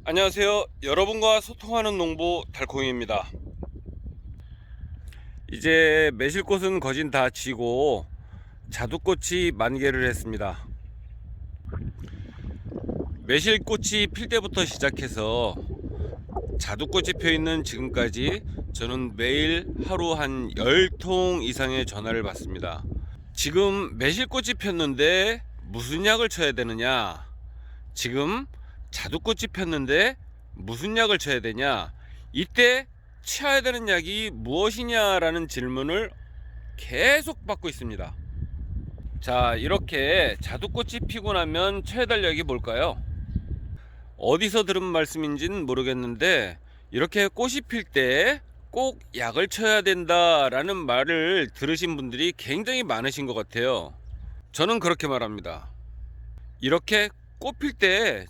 안녕하세요. 여러분과 소통하는 농부 달콩입니다. 이제 매실꽃은 거진 다 지고 자두꽃이 만개를 했습니다. 매실꽃이 필 때부터 시작해서 자두꽃이 펴 있는 지금까지 저는 매일 하루 한 10통 이상의 전화를 받습니다. 지금 매실꽃이 폈는데 무슨 약을 쳐야 되느냐, 지금 자두꽃이 폈는데 무슨 약을 쳐야 되냐, 이때 쳐야 되는 약이 무엇이냐라는 질문을 계속 받고 있습니다. 자, 이렇게 자두꽃이 피고 나면 쳐야 될 약이 뭘까요? 어디서 들은 말씀인지는 모르겠는데 이렇게 꽃이 필 때 꼭 약을 쳐야 된다라는 말을 들으신 분들이 굉장히 많으신 것 같아요. 저는 그렇게 말합니다. 이렇게 꽃 필 때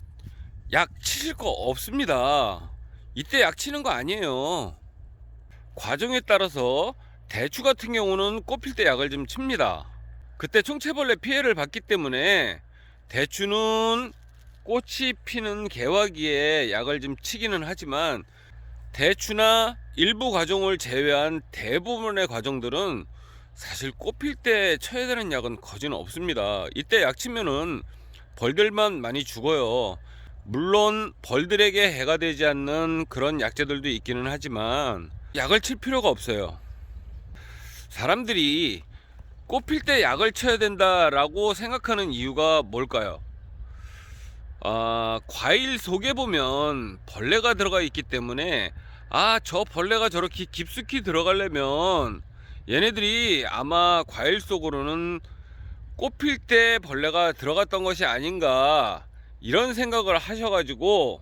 약 치실 거 없습니다. 이때 약 치는 거 아니에요. 과정에 따라서 대추 같은 경우는 꽃 필 때 약을 좀 칩니다. 그때 총체벌레 피해를 받기 때문에 대추는 꽃이 피는 개화기에 약을 좀 치기는 하지만 대추나 일부 과정을 제외한 대부분의 과정들은 사실 꽃 필 때 쳐야 되는 약은 거진 없습니다. 이때 약 치면은 벌들만 많이 죽어요. 물론 벌들에게 해가 되지 않는 그런 약재들도 있기는 하지만 약을 칠 필요가 없어요. 사람들이 꽃 필 때 약을 쳐야 된다라고 생각하는 이유가 뭘까요? 과일 속에 보면 벌레가 들어가 있기 때문에 저 벌레가 저렇게 깊숙이 들어가려면 얘네들이 아마 과일 속으로는 꽃 필 때 벌레가 들어갔던 것이 아닌가, 이런 생각을 하셔가지고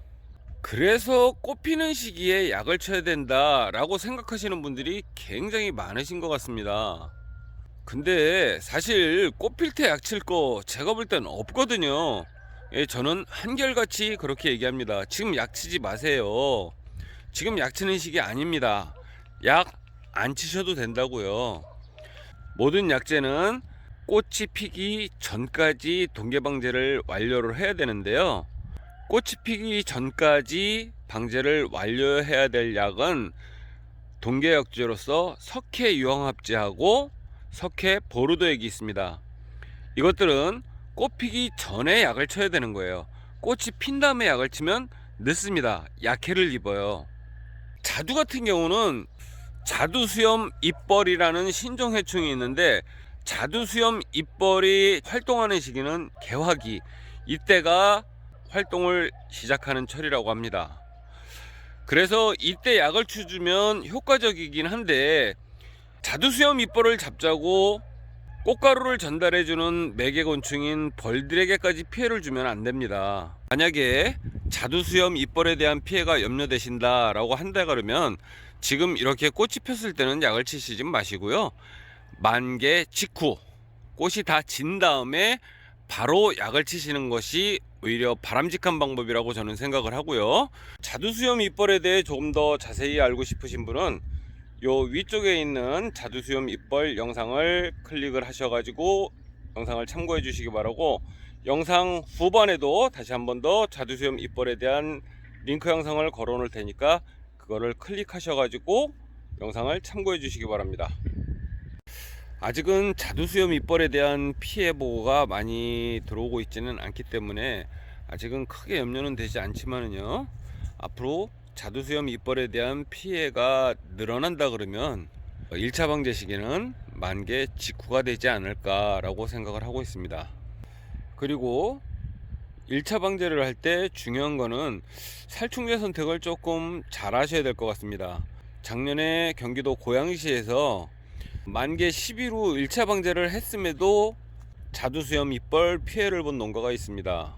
그래서 꽃 피는 시기에 약을 쳐야 된다라고 생각하시는 분들이 굉장히 많으신 것 같습니다. 근데 사실 꽃 필 때 약 칠 거 제가 볼 땐 없거든요. 예, 저는 한결같이 그렇게 얘기합니다. 지금 약 치지 마세요. 지금 약 치는 시기 아닙니다. 약 안 치셔도 된다고요. 모든 약재는 꽃이 피기 전까지 동계방제를 완료를 해야 되는데요. 꽃이 피기 전까지 방제를 완료해야 될 약은 동계약재로서 석회유황합제하고 석회보르도액이 있습니다. 이것들은 꽃 피기 전에 약을 쳐야 되는 거예요. 꽃이 핀 다음에 약을 치면 늦습니다. 약해를 입어요. 자두 같은 경우는 자두수염 잎벌이라는 신종해충이 있는데, 자두수염 잎벌이 활동하는 시기는 개화기, 이때가 활동을 시작하는 철이라고 합니다. 그래서 이때 약을 쳐주면 효과적이긴 한데, 자두수염 잎벌을 잡자고 꽃가루를 전달해주는 매개곤충인 벌들에게까지 피해를 주면 안 됩니다. 만약에 자두수염 잎벌에 대한 피해가 염려되신다라고 한다 그러면 지금 이렇게 꽃이 폈을 때는 약을 치시지 마시고요. 만개 직후 꽃이 다 진 다음에 바로 약을 치시는 것이 오히려 바람직한 방법이라고 저는 생각을 하고요. 자두수염 잎벌에 대해 조금 더 자세히 알고 싶으신 분은 요 위쪽에 있는 자두수염 잎벌 영상을 클릭을 하셔가지고 영상을 참고해 주시기 바라고, 영상 후반에도 다시 한 번 더 자두수염 잎벌에 대한 링크 영상을 걸어 놓을 테니까 그거를 클릭하셔가지고 영상을 참고해 주시기 바랍니다. 아직은 자두수염 잎벌에 대한 피해 보고가 많이 들어오고 있지는 않기 때문에 아직은 크게 염려는 되지 않지만은요, 앞으로 자두수염 잎벌에 대한 피해가 늘어난다 그러면 1차 방제 시기는 만개 직후가 되지 않을까 라고 생각을 하고 있습니다. 그리고 1차 방제를 할 때 중요한 거는 살충제 선택을 조금 잘 하셔야 될 것 같습니다. 작년에 경기도 고양시에서 만개 10일 후 1차 방제를 했음에도 자두수염 잎벌 피해를 본 농가가 있습니다.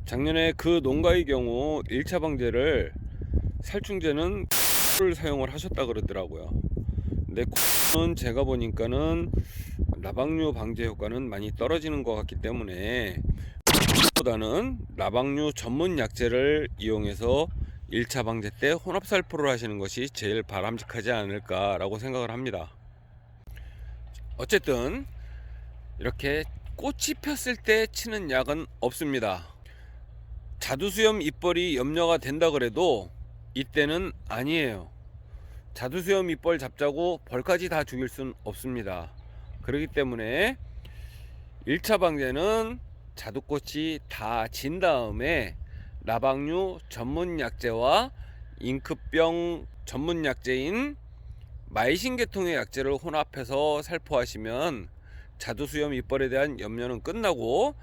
작년에 그 농가의 경우 1차 방제를 살충제는 를 사용을 하셨다 그러더라고요. 근데 는 제가 보니까는 나방류 방제 효과는 많이 떨어지는 것 같기 때문에 보다는 나방류 전문 약재를 이용해서 1차 방제 때 혼합살포를 하시는 것이 제일 바람직하지 않을까 라고 생각을 합니다. 어쨌든 이렇게 꽃이 폈을 때 치는 약은 없습니다. 자두수염 잎벌이 염려가 된다 그래도 이때는 아니에요. 자두수염 잎벌 잡자고 벌까지 다 죽일 순 없습니다. 그렇기 때문에 1차 방제는 자두꽃이 다 진 다음에 나방류 전문 약제와 잉크병 전문 약제인 마이신 계통의 약제를 혼합해서 살포하시면 자두수염 잎벌에 대한 염려는 끝나고,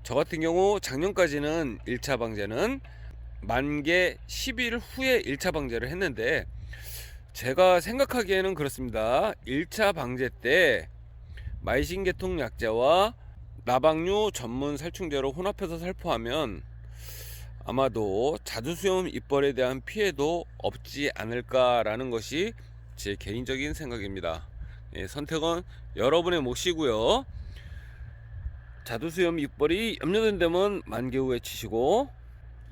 저 같은 경우 작년까지는 1차 방제는 만개 10일 후에 1차 방제를 했는데, 제가 생각하기에는 그렇습니다. 1차 방제 때 마이신 계통 약제와 나방류 전문 살충제로 혼합해서 살포하면 아마도 자두수염 잎벌에 대한 피해도 없지 않을까라는 것이 제 개인적인 생각입니다. 선택은 여러분의 몫이고요. 자두수염 잎벌이 염려된다면 만개 후에 치시고,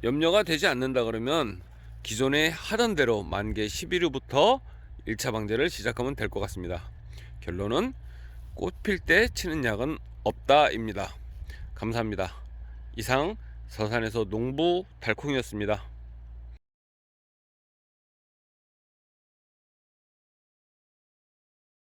염려가 되지 않는다 그러면 기존에 하던 대로 만개 11일부터 1차 방제를 시작하면 될 것 같습니다. 결론은 꽃 필 때 치는 약은 없다입니다. 감사합니다. 이상 서산에서 농부 달콩이었습니다.